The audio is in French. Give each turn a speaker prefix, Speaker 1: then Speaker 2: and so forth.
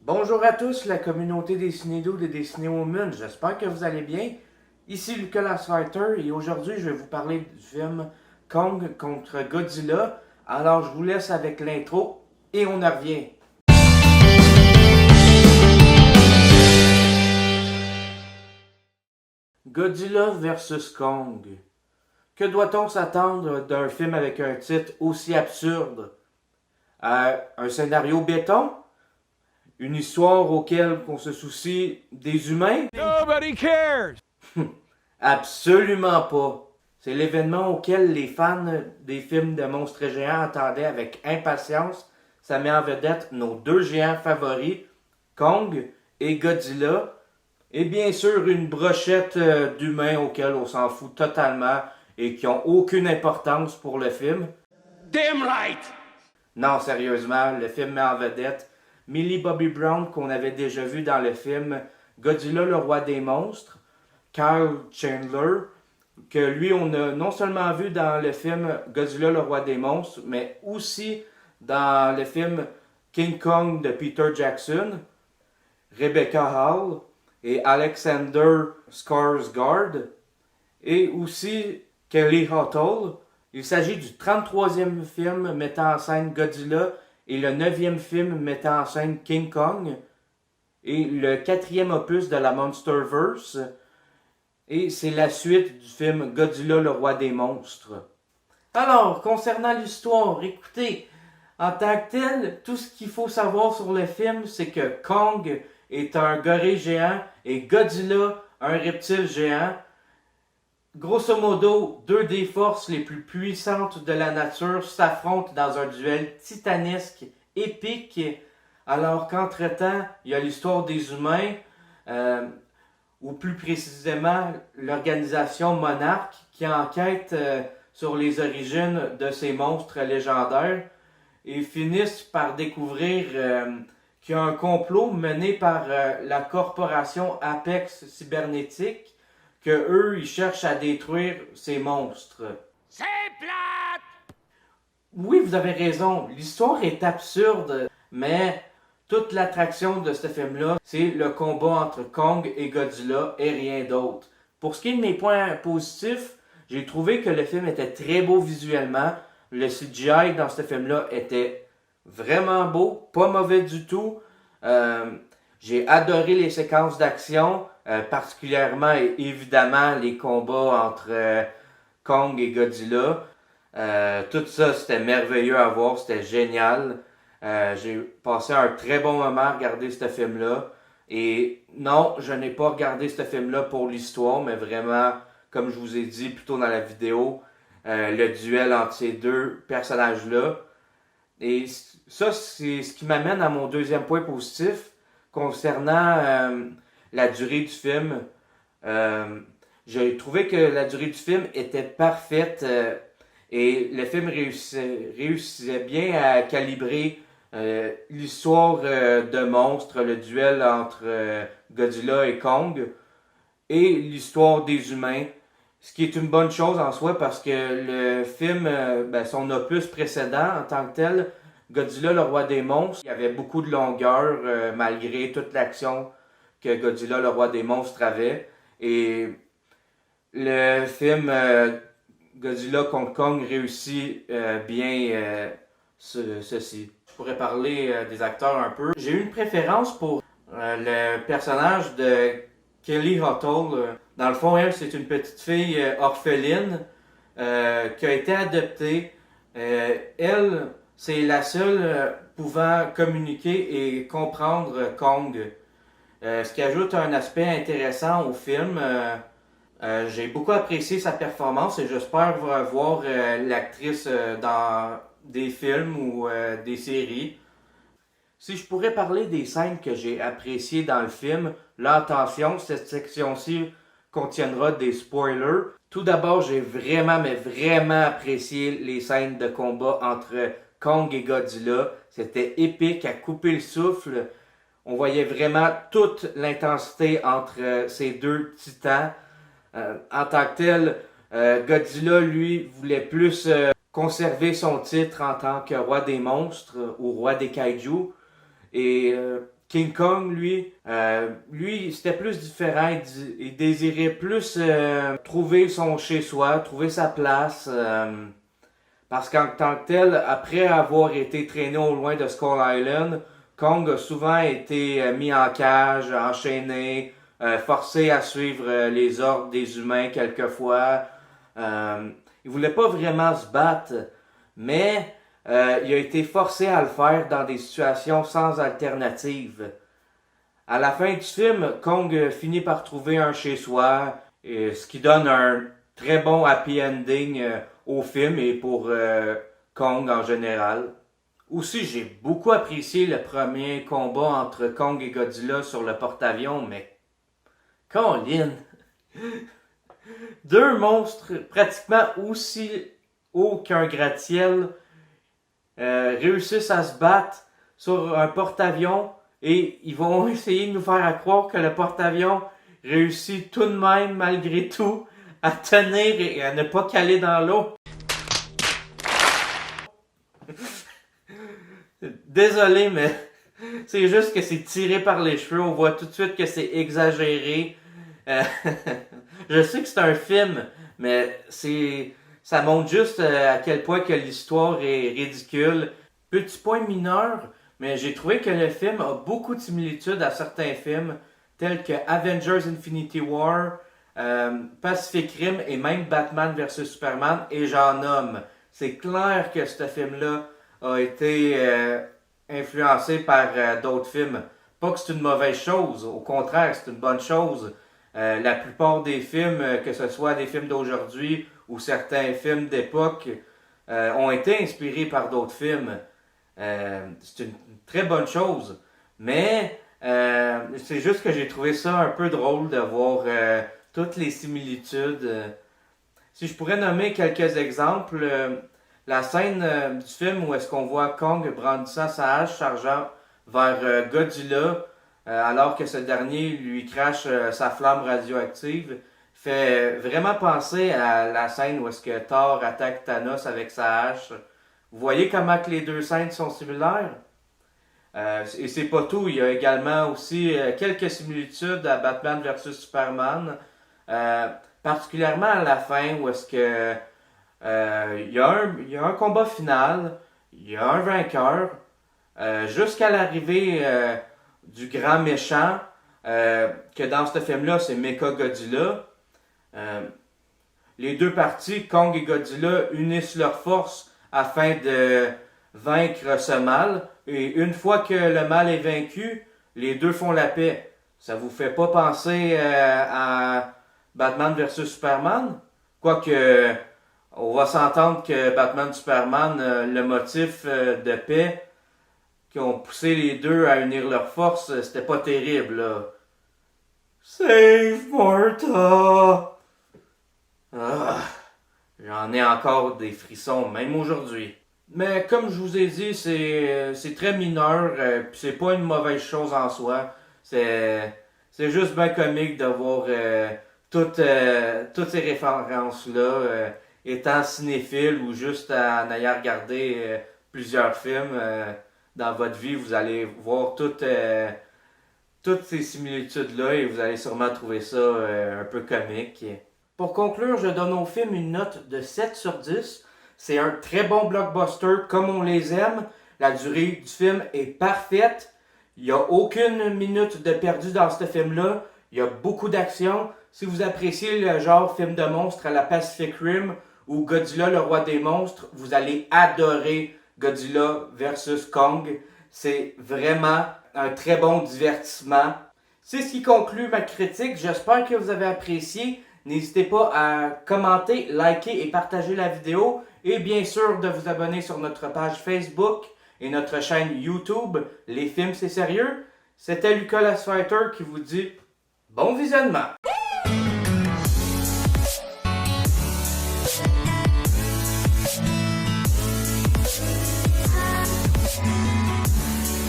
Speaker 1: Bonjour à tous, la communauté des ciné-doudes et des ciné-women. J'espère que vous allez bien. Ici Lucas Lastfighter et aujourd'hui je vais vous parler du film Kong contre Godzilla. Alors je vous laisse avec l'intro et on en revient. Godzilla vs Kong. Que doit-on s'attendre d'un film avec un titre aussi absurde? Un scénario béton? Une histoire auquel on se soucie des humains?
Speaker 2: Nobody cares!
Speaker 1: Absolument pas. C'est l'événement auquel les fans des films de monstres géants attendaient avec impatience. Ça met en vedette nos deux géants favoris, Kong et Godzilla. Et bien sûr, une brochette d'humains auxquels on s'en fout totalement et qui ont aucune importance pour le film.
Speaker 2: Damn right!
Speaker 1: Non, sérieusement, le film met en vedette Millie Bobby Brown qu'on avait déjà vu dans le film Godzilla le roi des monstres, Kyle Chandler, que lui on a non seulement vu dans le film Godzilla le roi des monstres, mais aussi dans le film King Kong de Peter Jackson, Rebecca Hall et Alexander Skarsgård, et aussi Kelly Hotel. Il s'agit du 33e film mettant en scène Godzilla et le 9e film mettant en scène King Kong et le 4e opus de la Monsterverse. Et c'est la suite du film Godzilla le roi des monstres. Alors, concernant l'histoire, écoutez, en tant que tel, tout ce qu'il faut savoir sur le film, c'est que Kong est un gorille géant et Godzilla un reptile géant. Grosso modo, deux des forces les plus puissantes de la nature s'affrontent dans un duel titanesque, épique, alors qu'entre-temps, il y a l'histoire des humains, ou plus précisément l'organisation Monarch qui enquête sur les origines de ces monstres légendaires et finissent par découvrir qu'il y a un complot mené par la corporation Apex Cybernétique que eux, ils cherchent à détruire ces monstres.
Speaker 2: C'est plate!
Speaker 1: Oui, vous avez raison, l'histoire est absurde, mais toute l'attraction de ce film-là, c'est le combat entre Kong et Godzilla et rien d'autre. Pour ce qui est de mes points positifs, j'ai trouvé que le film était très beau visuellement. Le CGI dans ce film-là était vraiment beau, pas mauvais du tout. J'ai adoré les séquences d'action, particulièrement et évidemment les combats entre Kong et Godzilla. Tout ça, c'était merveilleux à voir, c'était génial. J'ai passé un très bon moment à regarder ce film-là. Et non, je n'ai pas regardé ce film-là pour l'histoire, mais vraiment, comme je vous ai dit plus tôt dans la vidéo, le duel entre ces deux personnages-là. Et ça, c'est ce qui m'amène à mon deuxième point positif concernant la durée du film. J'ai trouvé que la durée du film était parfaite et le film réussissait bien à calibrer l'histoire de monstres, le duel entre Godzilla et Kong et l'histoire des humains. Ce qui est une bonne chose en soi parce que le film, son opus précédent en tant que tel, Godzilla le roi des monstres, il y avait beaucoup de longueur malgré toute l'action que Godzilla le roi des monstres avait. Et le film Godzilla contre Kong réussit bien ceci. Je pourrais parler des acteurs un peu. J'ai eu une préférence pour le personnage de Kelly Hotel. Dans le fond, elle, c'est une petite fille orpheline qui a été adoptée. Elle, c'est la seule pouvant communiquer et comprendre Kong. Ce qui ajoute un aspect intéressant au film. J'ai beaucoup apprécié sa performance et j'espère voir l'actrice dans des films ou des séries. Si je pourrais parler des scènes que j'ai appréciées dans le film, là attention, cette section-ci contiendra des spoilers. Tout d'abord, j'ai vraiment, mais vraiment apprécié les scènes de combat entre Kong et Godzilla. C'était épique à couper le souffle. On voyait vraiment toute l'intensité entre ces deux titans. En tant que tel, Godzilla, lui, voulait plus conserver son titre en tant que roi des monstres ou roi des kaiju. Et King Kong, lui, c'était plus différent. Il désirait plus trouver son chez-soi, trouver sa place. Parce qu'en tant que tel, après avoir été traîné au loin de Skull Island, Kong a souvent été mis en cage, enchaîné, forcé à suivre les ordres des humains quelquefois. Il voulait pas vraiment se battre, mais il a été forcé à le faire dans des situations sans alternative. À la fin du film, Kong finit par trouver un chez-soi, ce qui donne un très bon happy ending au film et pour Kong en général. Aussi, j'ai beaucoup apprécié le premier combat entre Kong et Godzilla sur le porte-avions, mais Colin! Deux monstres pratiquement aussi hauts qu'un gratte-ciel réussissent à se battre sur un porte-avions et ils vont essayer de nous faire croire que le porte-avions réussit tout de même, malgré tout, à tenir et à ne pas caler dans l'eau. Désolé, mais c'est juste que c'est tiré par les cheveux. On voit tout de suite que c'est exagéré. Je sais que c'est un film, mais ça montre juste à quel point que l'histoire est ridicule. Petit point mineur, mais j'ai trouvé que le film a beaucoup de similitudes à certains films, tels que Avengers Infinity War, Pacific Rim et même Batman vs Superman, et j'en nomme. C'est clair que ce film-là a été influencé par d'autres films. Pas que c'est une mauvaise chose, au contraire, c'est une bonne chose. La plupart des films, que ce soit des films d'aujourd'hui ou certains films d'époque, ont été inspirés par d'autres films. C'est une très bonne chose. Mais c'est juste que j'ai trouvé ça un peu drôle de voir toutes les similitudes. Si je pourrais nommer quelques exemples, la scène du film où est-ce qu'on voit Kong brandissant sa hache chargeant vers Godzilla, alors que ce dernier lui crache sa flamme radioactive, fait vraiment penser à la scène où est-ce que Thor attaque Thanos avec sa hache. Vous voyez comment que les deux scènes sont similaires? Et c'est pas tout, il y a également aussi quelques similitudes à Batman vs Superman, particulièrement à la fin où est-ce que il y a un combat final, il y a un vainqueur, jusqu'à l'arrivée du grand méchant, que dans ce film-là, c'est Mechagodzilla. Les deux parties, Kong et Godzilla, unissent leurs forces afin de vaincre ce mal. Et une fois que le mal est vaincu, les deux font la paix. Ça vous fait pas penser à Batman vs Superman? Quoique, on va s'entendre que Batman Superman, le motif de paix qui ont poussé les deux à unir leurs forces, c'était pas terrible, là. Save Martha! Ah, j'en ai encore des frissons, même aujourd'hui. Mais comme je vous ai dit, c'est très mineur, puis c'est pas une mauvaise chose en soi. C'est juste bien comique de voir toutes ces références-là, étant cinéphile ou juste en ayant regardé plusieurs films dans votre vie, vous allez voir toutes ces similitudes-là et vous allez sûrement trouver ça un peu comique. Pour conclure, je donne au film une note de 7 sur 10. C'est un très bon blockbuster comme on les aime. La durée du film est parfaite. Il n'y a aucune minute de perdu dans ce film-là. Il y a beaucoup d'action. Si vous appréciez le genre film de monstres à la Pacific Rim ou Godzilla, le roi des monstres, vous allez adorer Godzilla vs Kong. C'est vraiment un très bon divertissement. C'est ce qui conclut ma critique. J'espère que vous avez apprécié. N'hésitez pas à commenter, liker et partager la vidéo. Et bien sûr de vous abonner sur notre page Facebook et notre chaîne YouTube. Les films, c'est sérieux. C'était Lucas Lasfighter qui vous dit bon visionnement.